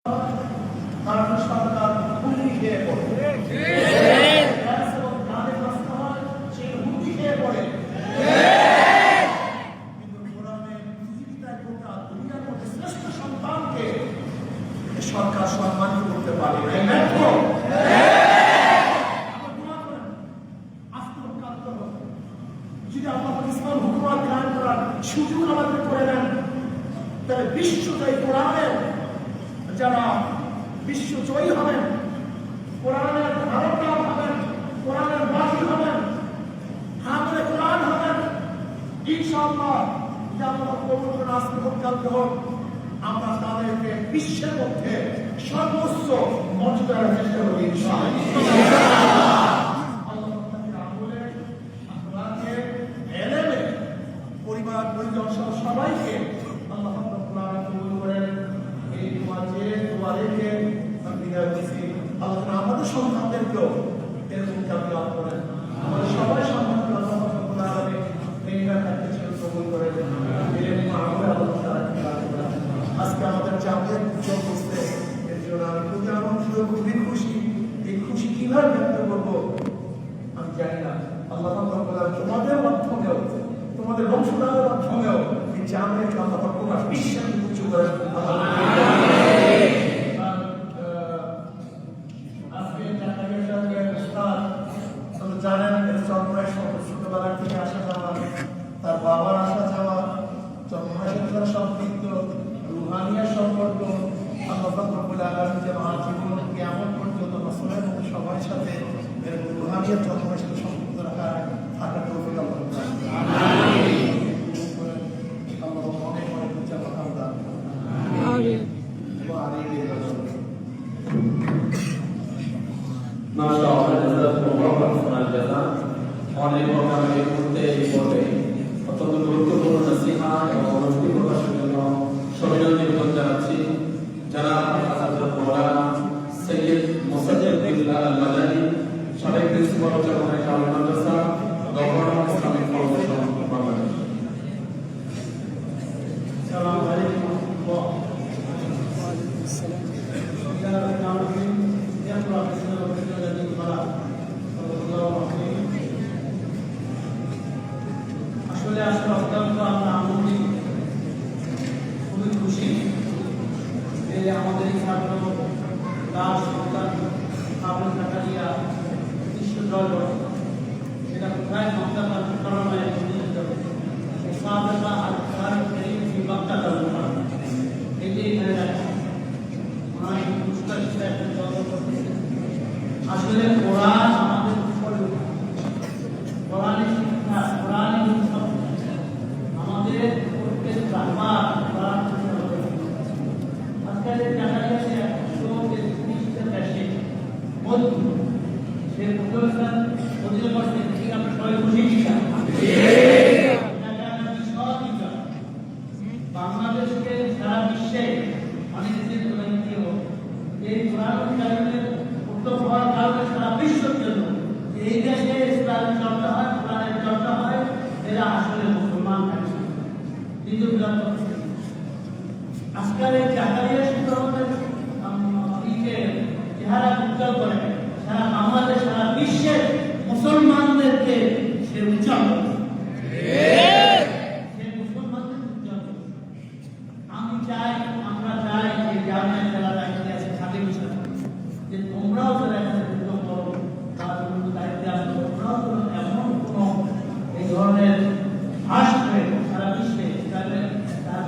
কারণ সরকার হুমকি খেয়ে পড়ে, সেই হুমকি খেয়ে পড়ে। কিন্তু কোরআনের পৃথিবীটায় গোটা দুনিয়ার মধ্যে শ্রেষ্ঠ সন্তানকে সরকার সম্মানিত করতে পারে। যদি আল্লাহ ইসলাম হুকুমত কায়েম করার সুযোগ আমাদের করে দেন, তাহলে বিশ্বজয়ী কোরআনের যারা বিশ্বজয়ী হবেন, কোরআনের ধারকরা হবেন, কোরআনের বাসী হবেন, হামলে কোরআন হবেন, ইনশাআল্লাহ আল্লাহ কবুল করে আজকে হোক কালকে হোক, আমরা তাদেরকে বিশ্বের মধ্যে সর্বোচ্চ মর্যাদার চেষ্টা করি ইনশাআল্লাহ। পরিবার পরিজন সহ সবাইকে আল্লাহ কবুল করেন। এই দুয়ারেকে আল্লাহ আমাদের সন্তানদেরকেও এরকম কামিয়াব করেন। আমাদের সবাই সন্তানদের আল্লাহ কবুল করেন। আজকে আমাদের জাতীয় উৎসব হচ্ছে, এর জন্য আমি খুবই আনন্দিত, খুবই খুশি। এই খুশি কিভাবে ব্যক্ত করবো আমি জানি না। আল্লাহ তোমাদের মাধ্যমেও, তোমাদের বংশধরের মাধ্যমেও এই জাতীয় আল্লাহ প্রকাশ বিশ্বের উচ্চ করেন। জানেন চরমায় ছোটবেলা থেকে আসা যাওয়া, তার বাবার আসা যাওয়া, চরমায় সম্পৃক্ত রুহানিয়া সম্পর্ক, আল্লাহ যে আমার জীবন কেমন পর্যন্ত বছরের মধ্যে সবার সাথে রুহানিয়া চরমায় সাথে সম্পৃক্ত রাখা থাকার তৌফিক আল্লাহ অনেক অনেক উচ্চা কথা অনেক অত্যন্ত গুরুত্বপূর্ণ নসিহা এবং অনুভূতি প্রকাশের জন্য সবিনয় নিবেদন জানাচ্ছি। যারা মৌলানা সৈয়দ মোসাদ্দেকুল্লাহ আল মাদানী, সাবেক প্রিন্সিপাল চরমায় কামিল মাদ্রাসা, গভর্নর ইসলামিক ফাউন্ডেশন বাংলাদেশ। আসসালামু আলাইকুম ওয়া আসলে অত্যন্ত আমরা আনন্দিত, খুবই খুশি যে আমাদের এই ছাত্র দাস সন্তান আবুল কাটারিয়া বিশ্ব জয় করে, সেটা কোথায় মক্কায় আসলে কোরআন আমাদের কোরআনের শিক্ষা, কোরআনের আমাদের প্রত্যেক ব্রাহ্মণ কোরআন আজকাল দেখা যাচ্ছে 130টা দেশে বন্ধু সে প্রতিষ্ঠান প্রতিষ্ঠা করছে, ঠিক আমরা সবাই খুশি কিনা? বাংলাদেশকে সারা বিশ্বে অনেক এই কোরআন উত্তম হওয়ার কারণে সারা বিশ্বের জন্য এই দেশে ইসলামের চর্চা হয়, কোরআনের চর্চা হয়, এরা আসলে মুসলমান থাকে। দ্বিতীয় আজকাল এই জাকারিয়া শিক্ষকদের চেহারা উজ্জ্বল করে সারা বাংলাদেশ, সারা বিশ্বের মুসলমানদেরকে সে উজ্জ্বল করে। আমি চাই, আমরা চাই যে গ্রামের যারা দায়িত্বে আছে সাথে বিষয় যে তোমরাও যারা এখানে উদ্যোগ করো, তার দায়িত্বে আসো, তোমরাও এমন কোনো এই ধরনের ভাষণে সারা বিশ্বে তার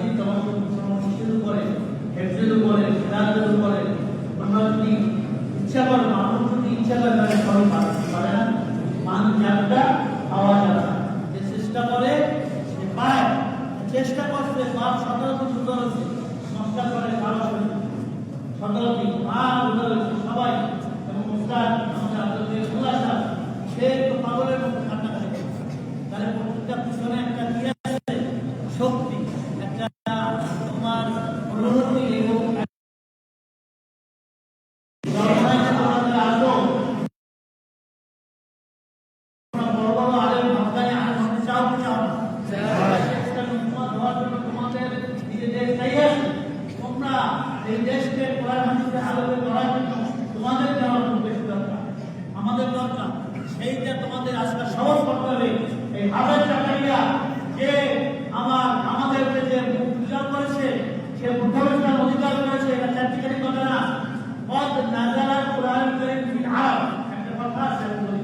আবেদ জাকারিয়া যে আমাদেরকে যে পূজা করেছে, সে বুদ্ধাবস্থান অধিকার করেছে, এটা চারটিখানি কথা না। قد نزل القرآن الكريم في العرب، একটা কথা আছে বলি,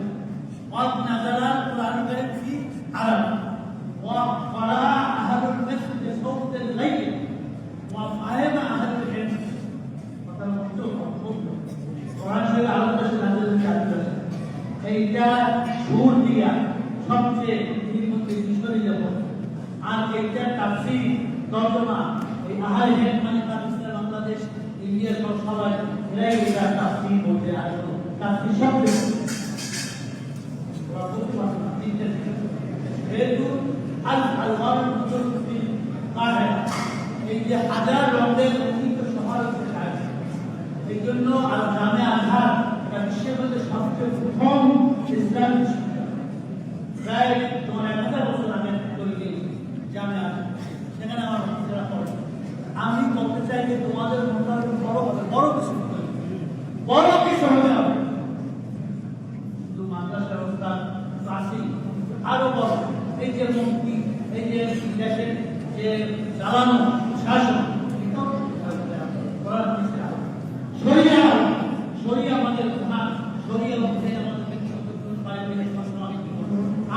قد نزل القرآن الكريم في العرب وقرأ أهل المصر بصوت الليل وفهم أهل العلم কথা মতো কোরআন শরীফ আরব ভাষায় নাযিল হয়েছে। এইটা সুর দিয়া সবচেয়ে নির্মূল মিশরে যাব, আর এইটা তাফসীর তরজমা এই আহলে হেদ মানে পাকিস্তান, বাংলাদেশ, ইন্ডিয়ার সব সবাই এরাই এটা তাফসীর বলতে আসলো। তাফসীর শব্দ ওরা বলতে পারছে না, তিনটা যেহেতু আল-আলওয়ান মুতাফিল কাহে এই যে হাজার রঙের রঙিন শহর আছে, এই জন্য আর জামে আজহার এটা বিশ্বের মধ্যে সবচেয়ে প্রথম ইসলামিক শিক্ষা। প্রায় তোমার 1000 বছর আগে তৈরি হয়েছে জামে আজহার, সেখানে আমার বাচ্চারা পড়ে। আমি বলতে চাই যে তোমাদের মনটা বড় হবে, বড় কিছু হবে, বড় কিছু হবে হবে, শুধু মাদ্রাসা ব্যবস্থা আছে, আরো বড়। এই যে মুক্তি, এই যে দেশের যে চালানো শাসন,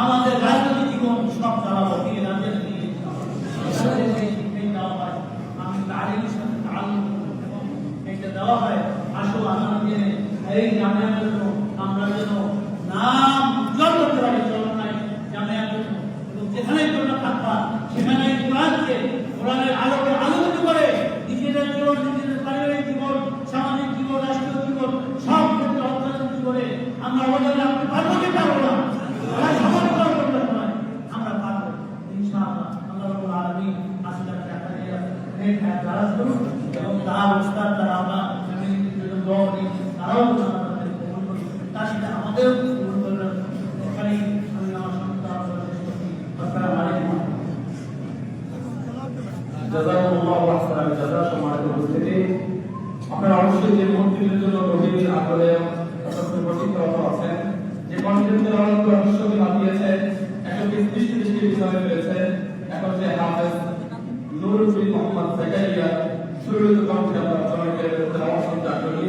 আমাদের রাজনৈতিক জীবন সব চালাবো আমি তালিমের সাথে তাল্লুক এবং এইটা দেওয়া হয়। আসো আগামী দিনে এই জামিয়ার জন্য আমরা যেন নাম উজ্জ্বল করতে পারি চলনায় জামিয়ার জন্য, এবং যেখানে তোমরা থাকবা সেখানে কোরআনকে, কোরআনের আলোকে আলোকিত করে নিজেদের জীবন, নিজেদের পারিবারিক জীবন, সামাজিক জীবন, রাষ্ট্রীয় জীবন সব ক্ষেত্রে অর্থনৈতিক করে আমরা বলে রাখতে পারবো কি পারবো না? সমাজকরণ করতে হয়, আমরা পারবো ইনশাআল্লাহ। আল্লাহ রাব্বুল আলামিন আসলে একটা নেক দারাজ করুন এবং তার উস্তাদ তারা আমরা ফ্যামিলির জন্য দোয়া করি, তারাও আমাদের কবুল করুন, তার সাথে আমাদেরও কবুল করবেন। এখানেই আমি আমার সন্তান শেষ করছি। আসসালামু আলাইকুম। জাযাকুমুল্লাহু আহসানাল জাযা। সম্মানিত উপস্থিতি, আপনারা অবশ্যই যে মন্ত্রীদের জন্য গভীর আগ্রহে প্রতীক্ষিত আছেন, যে কন্টেন্টের অনেক বিশ্বকে মাতিয়েছে, একটি দৃষ্টি বিষয় রয়েছে। এখন যে হাফেজ নুরুল মোহাম্মদ জাকারিয়া শুরুতে কণ্ঠে আমরা সবাইকে অবশ্যই আগ্রহী।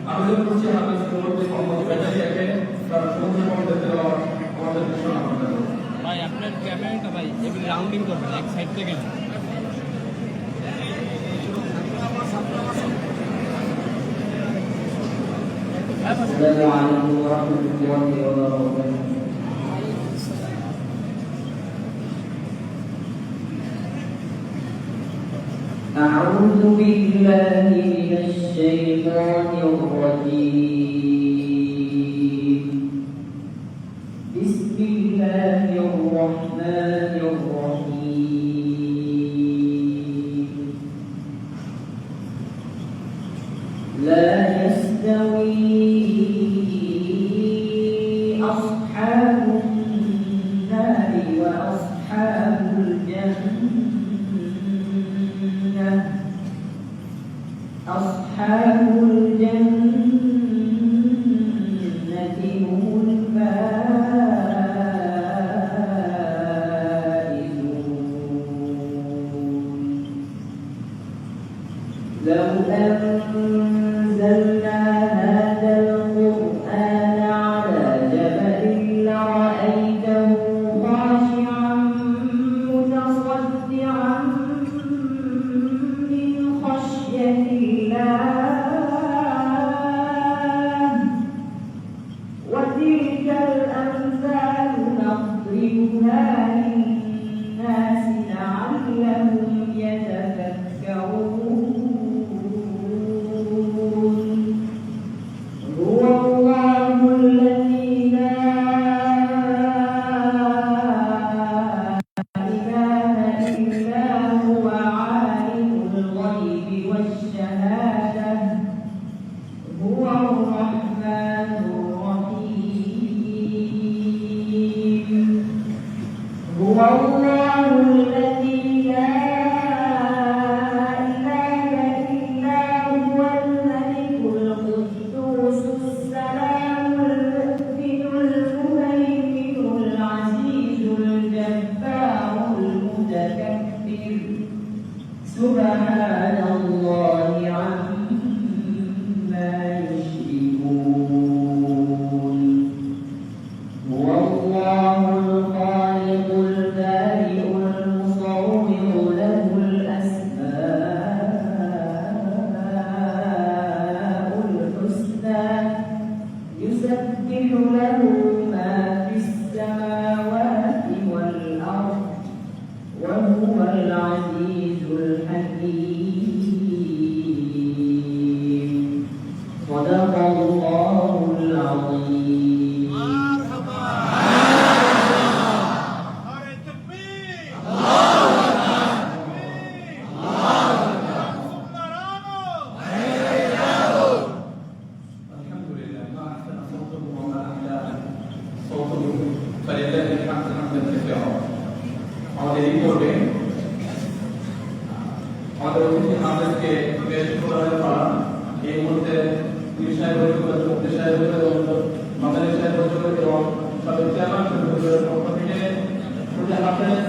আবেদন করছি হাফেজ নুরুল মোহাম্মদ জাকারিয়াকে তার সমুদ্র কণ্ঠে তেলাওয়াত আমাদের শোনা করবেন। ভাই আপনার ক্যামেরাটা ভাই এগুলো রাউন্ডিং করবেন এক সাইড থেকে। السلام عليكم ورحمة الله وبركاته. أعوذ بالله من الشيطان الرجيم. بسم الله الرحمن الرحيم. لا يستوي أصحاب النار وأصحاب الجنة. أصحاب الجنة هم الفائزون. لو أنزلنا هذا القرآن على جبل لرأيته خاشعا متصدعا من خشية الله. وتلك الأمثال نضربها للناس لعلهم يتفكرون. هو الله الذي لا إله إلا هو عالم الغيب والشهادة. هو الرحمن الرحيم. هو الله الذي لا إله إلا هو الملك القدوس السلام المؤمن المهيمن العزيز الجبار سبحان الله عما يشركون هو الله الخالق البارئ المصور له الأسماء الحسنى يسبح له ما في السماوات والأرض وهو العزيز الحكيم صدق الله العظيم الحمد لله ما أحسن صوته وما أحلى صوته فلله الحمد حمدا كثيرا আমাদের এই পর্বে আমাদের অতিথি আমাদেরকে বেশ প্রদান করা এই মুহূর্তে পীর সাহেব হজরত মুফতি সাহেব হজরত মাদানী সাহেব হজরত এবং সাবেক চেয়ারম্যান হজরতের পক্ষ থেকে প্রধান হাফেজ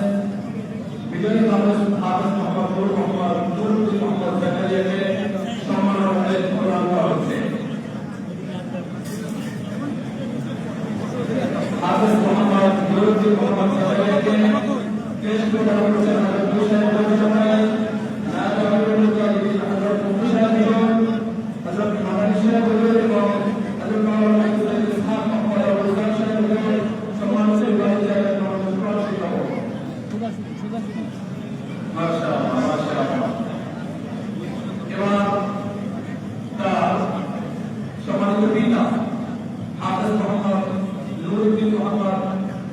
বিজয়ী হাফেজ হাফেজ মোহাম্মদ নূর মোহাম্মদ নুরুদ্দিন মোহাম্মদ জাকারিয়াকে সম্মাননা প্রদান করা হচ্ছে হাফেজ মোহাম্মদ নুরুদ্দিন মোহাম্মদ জাকারিয়াকে দেশ প্রদান করছেন হযরত পীর সাহেব হজরত নায়েব আমিরুল মুজাহিদিন হযরত মুফতি সাহেব হযরত মাদানী সাহেব হজরত এবং হযরত মাওলানা ইসলাম ইসহাক মোহাম্মদ আবুল কালাম সাহেব হজরত সম্মানিত ইবাদত জায়গা আমাদের সুপারিশ করব মাশাআল্লাহ মাশাআল্লাহ এবার তার সম্মানিত পিতা হাফেজ মোহাম্মদ নুরুদ্দিন মোহাম্মদ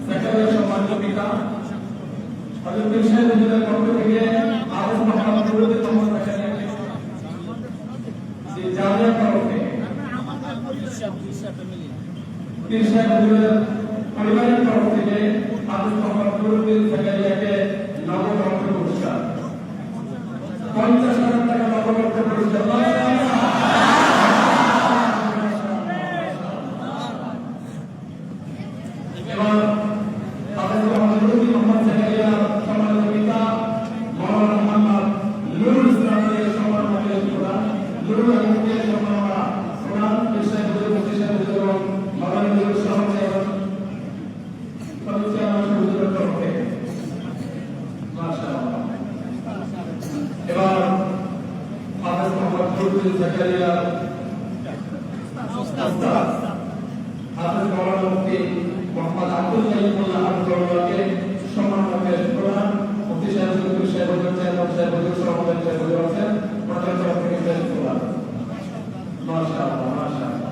জাকারিয়া সম্মানিত পিতা হযরত পীর সাহেব হুজুরের পক্ষ থেকে হাফেজ মোহাম্মদ নুরুদ্দিন মোহাম্মদ জাকারিয়াকে যে জামিয়ার তরফ থেকে পীর সাহেব হুজুরের পরিবারের তরফ থেকে হাফেজ মোহাম্মদ নুরুদ্দিন জাকারিয়াকে নগদ অর্থ পুরস্কার 50,000 টাকা নগদ অর্থ পুরস্কার এবার হাফেজ মোহাম্মদ নুরুদ্দিন মোহাম্মদ জাকারিয়া সম্মানিত পিতা মাওলানা মোহাম্মদ নুরুল ইসলামের সম্মানিত প্রধান নুরুল আলমকে সম্মাননা প্রদান পীর সাহেব হুজুর মুফতি সাহেব হুজুর এবং মাওলানা নুরুল ইসলাম সাহেব সদস্য আমার হুজুরের তরফ থেকে মাশাআল্লাহ এবার হাফেজ মোহাম্মদ নুরুদ্দিন জাকারিয়া উস্তাদ হাফেজ মাওলানা মুফতি মোহাম্মদ আব্দুল কাইয়ুমুল্লাহ আব্দুল্লাহকে সম্মাননা পেশ প্রদান মুফতি সাহেব হুজুর সাহেব হুজুর চেয়ারম্যান সাহেব হুজুর সভাপতি সাহেব হুজুর আছেন ওনাদের তরফ থেকে পেশ প্রদান মাশাআল্লাহ মাশাআল্লাহ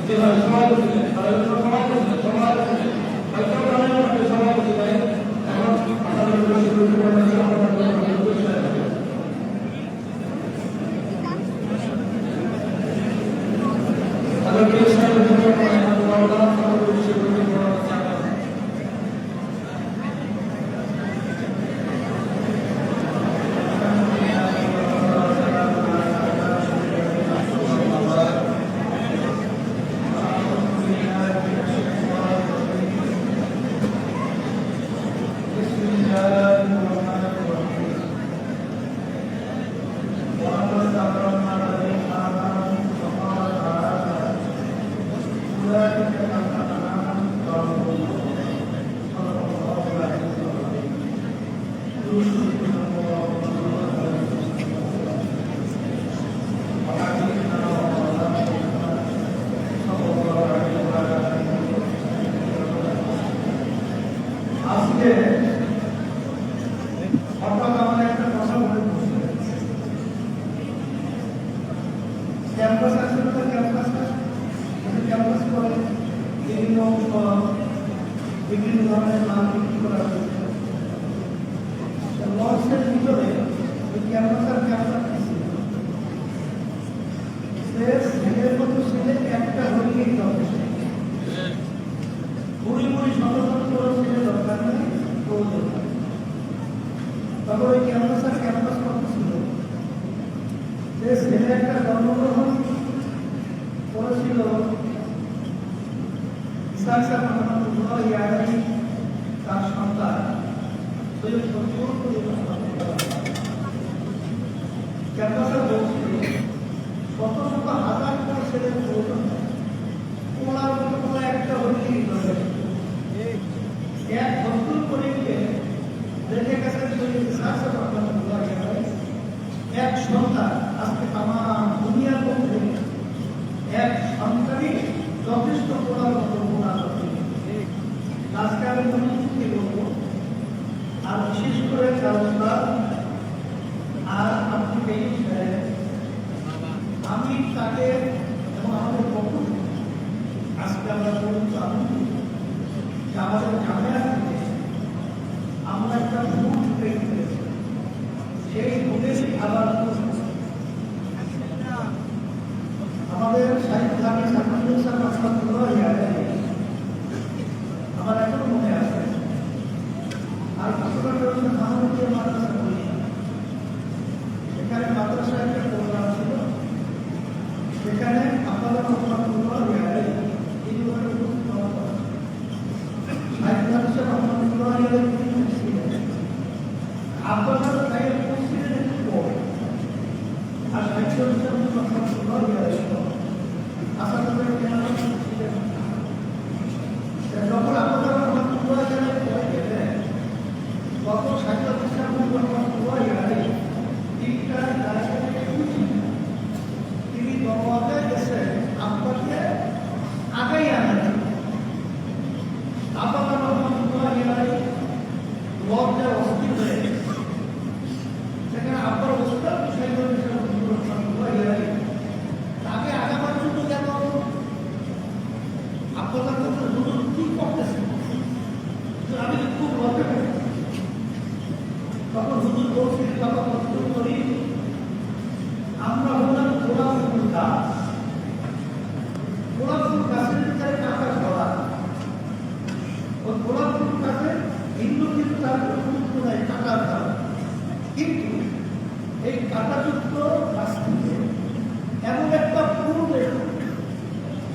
জি ভাই সভাপতি সভাপতি ভাই এখন আমাদের শুরু করতে আজকে হঠাৎ আমার একটা কথা মনে পড়ছে ক্যাম্পাস আছে না ক্যাম্পাস ক্যাম্পাস করে বিভিন্ন ধরনের নাম বিক্রি করা হয়েছে লঞ্চের ভিতরে ওই ক্যাম্পাসের ক্যাম্পাস ছেলের মতো ছেলে একটা হরিকেই যথেষ্ট বুড়ি বুড়ি শত শত করে ছেলে দরকার নেই তবে ওই ক্যাম্পাসের ক্যাম্পাস কত ছিল যে ছেলে একটা জন্মগ্রহণ করেছিল ইসাক সাহেব রহমাতুল্লাহ আলাইহি তার সন্তান ক্যাম্পাসে বলছিল শত শত হাজার করে ছেলের প্রয়োজন ওনার মতো কোনো একটা হইলেই এক ভক্তুর করে গিয়ে রেখে গেছেন এক সন্তান আজকে তামাম দুনিয়ার মধ্যে এক সন্তানই যথেষ্ট করার মতো গুণা করতে আজকে আমি মনোযোগকে বলবো আর বিশেষ করে চালনা আর আপনি আমি তাকে এবং আমাদের পক্ষ আজকে আমরা বলতে যে আমাদের ক্যামেরা থেকে আমরা একটা ভুল তৈরি করেছি সেই ভুলেরই আবার আমাদের সাহিত্য আমার এখনো মনে আছে আর আমাদের মাদ্রাসা বলি সেখানে মাদ্রাসা একটা প্রোগ্রাম ছিল সেখানে আপনারা যখন তখন তিনি দরওয়াজে এসে আপনাকে আগেই আনেন আপনার লজ্জা অস্থির হয়ে সেখানে আপনার অবস্থা তাকে আগাবার জন্য কেন আপনার কাছে হুজুর কি করতেছেন আমি খুব লজ্জা করি তখন হুজুর বলছি তখন প্রস্তুত করি আমরা হলাম গোলাপফুল গাছ গোলাপফুল গাছের ভিতরে কাঁটা ধরা ওই গোলাপফুল গাছের হিন্দু কিন্তু তার গুরুত্ব নেই কাঁটার ধরা কিন্তু এই কাঁটাযুক্ত গাছ থেকে এমন একটা ফুল দেখুন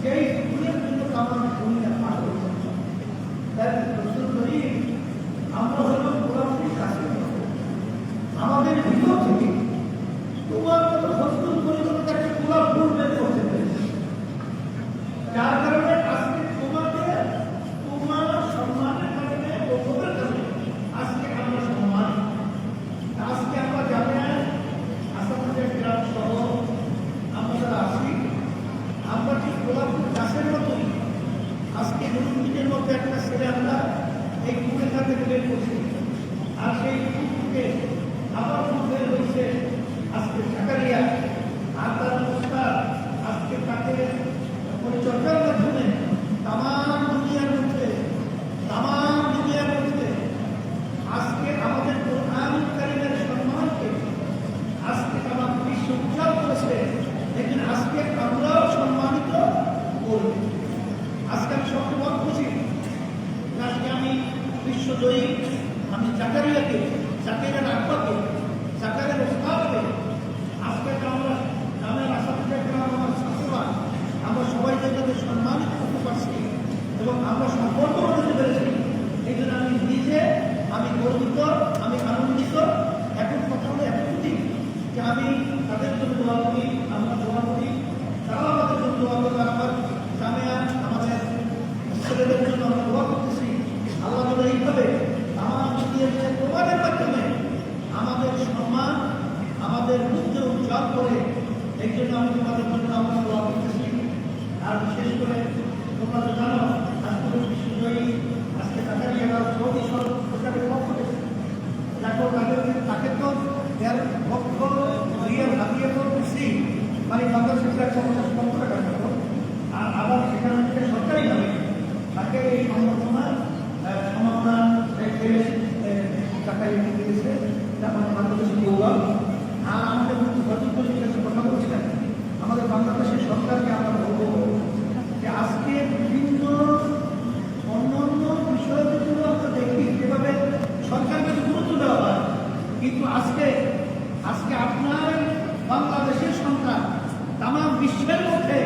যেই ফুলের জন্য আমার ভূমিকা পাঠ করছে তাই প্রস্তুত করি আমরা হলাম গোলাপফুল গাছের আমাদের ভিতর থেকে তোমার মতো প্রস্তুত পরিবর্তন একটা গোলাপ ফুল বের করতে পেরেছে যার কারণে আজকে তোমাকে তোমার সম্মানের কারণে তোমাদের কারণে আজকে আমরা সম্মান আজকে আমরা জামিয়া আসামের গ্রাম সহ আমরা আসি আমরা ঠিক গোলাপ ফুল গাছের মতোই আজকে দুর্নীতির মধ্যে একটা ছেলে আমরা এই ফুলের কাছে বের করছি আর সেই ফুলকে আবার ফুল বের হয়েছে আজকে জাকারিয়া আর তার অবস্থা আজকে তাকে পরিচর্যার মাধ্যমে তামাম দুনিয়ার মধ্যে আজকে আমাদের কোরআনুল কারীমের সম্মানকে আজকে তামাম বিশ্ব উজ্জ্বল করেছে লেকিন আজকে আমরাও সম্মানিত করব আজকে আমি সবচেয়ে বড় খুশি আজকে আমি বিশ্বজয়ী আমি জাকারিয়াকে জাকারিয়ার আব্বাকে জাকারিয়ার ওস্তাদকে আজকে আমরা গ্রামের আশাপাশে গ্রাম আমার শাশুড়া আমরা সবাই তাদেরকে সম্মানিত করতে পারছি এবং আমরা সম্পর্ক করতে পেরেছি এই জন্য আমি নিজে আমি গর্বিত আমি আনন্দিত এখন কথা হলো এতটুকুই যে আমি তাদের জন্য দোয়া করি আমরা দোয়া করি তারাও আমাদের জন্য দোয়া করবে আমার জামিয়া আমাদের ছেলেদের জন্য আমরা দোয়া করতেছি আল্লাহ বলে এইভাবে আমার তোমাদের মাধ্যমে আমাদের সম্মান আমাদের বুদ্ধি উজ্জ্বল করে এই জন্য আমি তোমাদের জন্য আমরা দোয়া করতেছি আর বিশেষ করে তোমরা তো জানো আজকে বিশ্বজয়ী আজকে জাকারিয়া সৌদি সরকারের পক্ষ থেকে দেখো তাকে তো এর পক্ষ রিয়াল হাতিয়ে তো বেশি মানে বাংলাদেশের 50 টাকা থাকতো আর আবার সেখান থেকে সরকারিভাবে তাকে এই সম্বর্ধনা জাকারিয়া দিয়েছে আমাদের বাংলাদেশের গৌরব আর আমাদের হজরতদের কাছে কথা বলছিলেন আমাদের বাংলাদেশের সরকারকে আমরা বলবো যে আজকে বিভিন্ন অন্যান্য বিষয়গুলো আমরা দেখি যেভাবে সরকারকে গুরুত্ব দেওয়া হয় কিন্তু আজকে আপনার বাংলাদেশের সন্তান তামাম বিশ্বের মধ্যে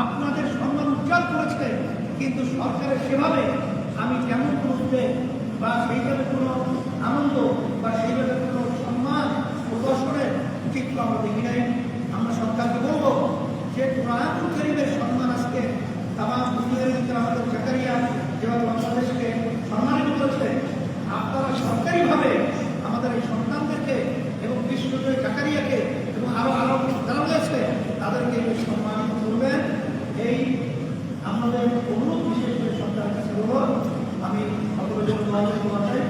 আপনাদের সম্মান উজ্জ্বল করেছে কিন্তু সরকারের সেভাবে আমি কেমন করতে বা সেইভাবে কোনো আনন্দ বা সেইভাবে কোনো সম্মান প্রদর্শনের চিত্র আমরা দেখি নাই। আমরা সরকারকে বলবো যে কোরআনুল কারীমের সম্মান আজকে তামাম দুনিয়ার ভিতরে আমাদের জাকারিয়া যেভাবে বাংলাদেশকে সম্মানিত করেছে, আপনারা সরকারিভাবে আমাদের এই সন্তানদেরকে এবং বিশ্বজয় জাকারিয়াকে এবং আরো যারা রয়েছে তাদেরকে সম্মানিত করবেন। এই আমাদের অনুরোধ বিশেষ করে সরকারের কাছে বলব। আমি সকলের জন্য দোয়া চাই।